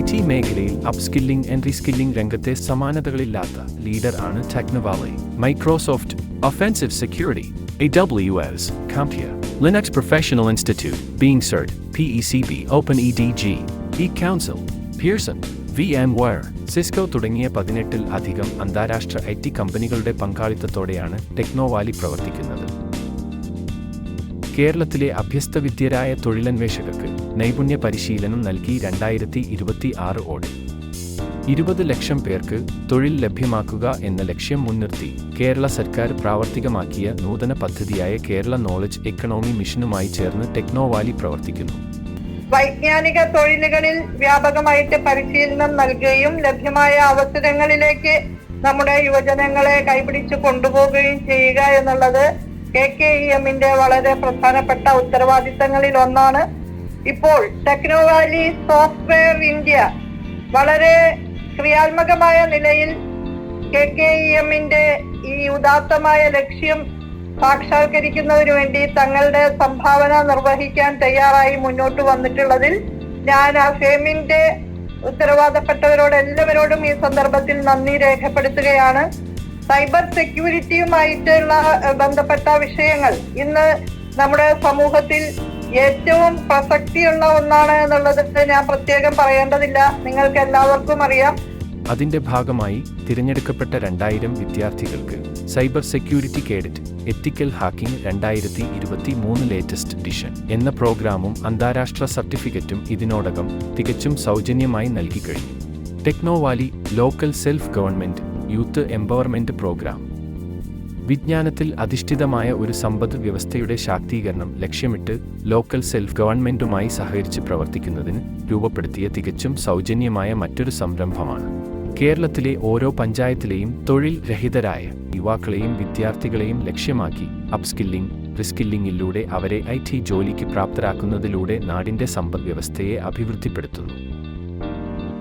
IT മേഖലയിൽ upskilling and reskilling രംഗത്തെ സമാനതകളില്ലാത്ത ലീഡർ ആണ് Technovalley. Microsoft offensive security, AWS, CompTIA, Linux Professional Institute, Being Cert, PECB, OpenEDG, eCouncil, Pearson, VMware, Cisco തുടങ്ങിയ 18-ൽ അധികം അന്താരാഷ്ട്ര IT കമ്പനികളുടെ പങ്കാളിത്തത്തോടെയാണ് ടെക്നോവാലി പ്രവർത്തിക്കുന്നത്. കേരളത്തിലെ അഭ്യസ്തവിദ്യരായ തൊഴിലന്വേഷകർക്ക് നൈപുണ്യ പരിശീലനം നൽകി 2026 ഓടെ 20 ലക്ഷം പേർക്ക് തൊഴിൽ ലഭ്യമാക്കുക എന്ന ലക്ഷ്യം മുൻനിർത്തി കേരള സർക്കാർ പ്രാവർത്തികമാക്കിയ നൂതന പദ്ധതിയായ കേരള നോളജ് എക്കണോമി മിഷനുമായി ചേർന്ന് ടെക്നോവാലി പ്രവർത്തിക്കുന്നു. വൈജ്ഞാനിക തൊഴിലുകളിൽ വ്യാപകമായിട്ട് പരിശീലനം നൽകുകയും ലഭ്യമായ അവസരങ്ങളിലേക്ക് നമ്മുടെ യുവജനങ്ങളെ കൈപിടിച്ചു കൊണ്ടുപോവുകയും ചെയ്യുക എന്നുള്ളത് KKEMന്റെ വളരെ പ്രധാനപ്പെട്ട ഉത്തരവാദിത്തങ്ങളിൽ ഒന്നാണ്. ഇപ്പോൾ ടെക്നോവാലി സോഫ്റ്റ്വെയർ ഇന്ത്യ വളരെ ക്രിയാത്മകമായ നിലയിൽ KKEMന്റെ ഈ ഉദാത്തമായ ലക്ഷ്യം സാക്ഷാത്കരിക്കുന്നതിനു വേണ്ടി തങ്ങളുടെ സംഭാവന നിർവഹിക്കാൻ തയ്യാറായി മുന്നോട്ട് വന്നിട്ടുള്ളതിൽ ഞാൻ ആ ഫേമിന്റെ ഉത്തരവാദപ്പെട്ടവരോട് എല്ലാവരോടും ഈ സന്ദർഭത്തിൽ നന്ദി രേഖപ്പെടുത്തുകയാണ്. സൈബർ സെക്യൂരിറ്റിയുമായിട്ടുള്ള ബന്ധപ്പെട്ട വിഷയങ്ങൾ ഇന്ന് നമ്മുടെ സമൂഹത്തിൽ ഏറ്റവും പ്രസക്തിയുള്ള ഒന്നാണ് എന്നുള്ളത് ഞാൻ പ്രത്യേകം പറയേണ്ടതില്ല, നിങ്ങൾക്ക് എല്ലാവർക്കും അറിയാം. അതിന്റെ ഭാഗമായി തിരഞ്ഞെടുക്കപ്പെട്ട 2000 വിദ്യാർത്ഥികൾക്ക് cyber security cadet ethical hacking 2023 latest edition എന്ന പ്രോഗ്രാമും അന്താരാഷ്ട്ര സർട്ടിഫിക്കറ്റും ഇതിനോടകം തികച്ചും സൗജന്യമായി നൽകിക്കഴിഞ്ഞു. Technovalley local self government youth empowerment programme വിജ്ഞാനത്തിൽ അധിഷ്ഠിതമായ ഒരു സമ്പദ് വ്യവസ്ഥയുടെ ശാക്തീകരണം ലക്ഷ്യമിട്ട് ലോക്കൽ സെൽഫ് ഗവൺമെന്റുമായി സഹകരിച്ച് പ്രവർത്തിക്കുന്നതിന് രൂപപ്പെടുത്തിയ തികച്ചും സൗജന്യമായ മറ്റൊരു സംരംഭമാണ്. കേരളത്തിലെ ഓരോ പഞ്ചായത്തിലെയും തൊഴിൽ രഹിതരായ യുവാക്കളെയും വിദ്യാർത്ഥികളെയും ലക്ഷ്യമാക്കി അപ്സ്കില്ലിംഗ്, റിസ്കില്ലിംഗിലൂടെ അവരെ IT ജോലിക്ക് പ്രാപ്തരാക്കുന്നതിലൂടെ നാടിന്റെ സമ്പദ് വ്യവസ്ഥയെ അഭിവൃദ്ധിപ്പെടുത്തുന്നു.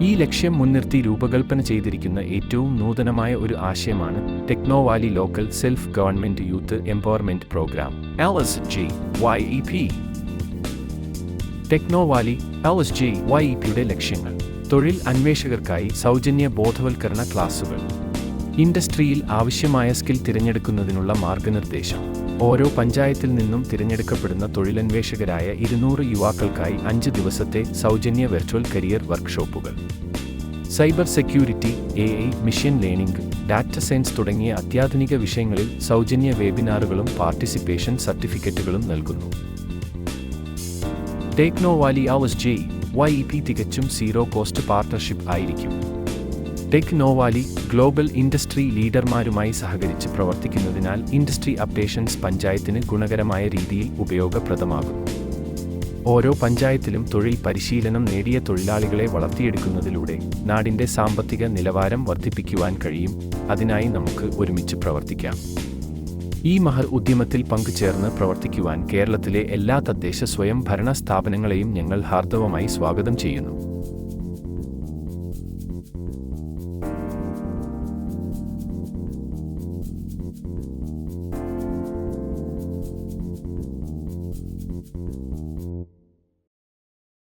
ഈ ലക്ഷ്യം മുൻനിർത്തി രൂപകൽപ്പന ചെയ്തിരിക്കുന്ന ഏറ്റവും നൂതനമായ ഒരു ആശയമാണ് Technovalley local self government youth empowerment programme LSGYEP. Technovalley LSGYEPയുടെ ലക്ഷ്യങ്ങൾ: തൊഴിൽ അന്വേഷകർക്കായി സൗജന്യ ബോധവൽക്കരണ ക്ലാസുകൾ, ഇൻഡസ്ട്രിയിൽ ആവശ്യമായ സ്കിൽ തിരഞ്ഞെടുക്കുന്നതിനുള്ള മാർഗനിർദ്ദേശം, ഓരോ പഞ്ചായത്തിൽ നിന്നും തിരഞ്ഞെടുക്കപ്പെടുന്ന തൊഴിലന്വേഷകരായ 200 യുവാക്കൾക്കായി 5 ദിവസത്തെ സൗജന്യ വെർച്വൽ കരിയർ വർക്ക്ഷോപ്പുകൾ, cyber security, AI, machine learning, data science തുടങ്ങിയ അത്യാധുനിക വിഷയങ്ങളിൽ സൗജന്യ വെബിനാറുകളും പാർട്ടിസിപ്പേഷൻ സർട്ടിഫിക്കറ്റുകളും നൽകുന്നു. ടെക്നോവാലി LSGYEP തികച്ചും സീറോ കോസ്റ്റ് പാർട്ണർഷിപ്പ് ആയിരിക്കും. ടെക്നോവാലി ഗ്ലോബൽ ഇൻഡസ്ട്രി ലീഡർമാരുമായി സഹകരിച്ച് പ്രവർത്തിക്കുന്നതിനാൽ ഇൻഡസ്ട്രി അപ്ഡേഷൻസ് പഞ്ചായത്തിന് ഗുണകരമായ രീതിയിൽ ഉപയോഗപ്രദമാകുന്നു. ഓരോ പഞ്ചായത്തിലും തൊഴിൽ പരിശീലനം നേടിയ തൊഴിലാളികളെ വളർത്തിയെടുക്കുന്നതിലൂടെ നാടിന്റെ സാമ്പത്തിക നിലവാരം വർദ്ധിപ്പിക്കുവാൻ കഴിയും. അതിനായി നമുക്ക് ഒരുമിച്ച് പ്രവർത്തിക്കാം. ഈ മഹർ ഉദ്യമത്തിൽ പങ്കുചേർന്ന് പ്രവർത്തിക്കുവാൻ കേരളത്തിലെ എല്ലാ തദ്ദേശ സ്വയം ഭരണ സ്ഥാപനങ്ങളെയും ഞങ്ങൾ ഹാർദവമായി സ്വാഗതം ചെയ്യുന്നു.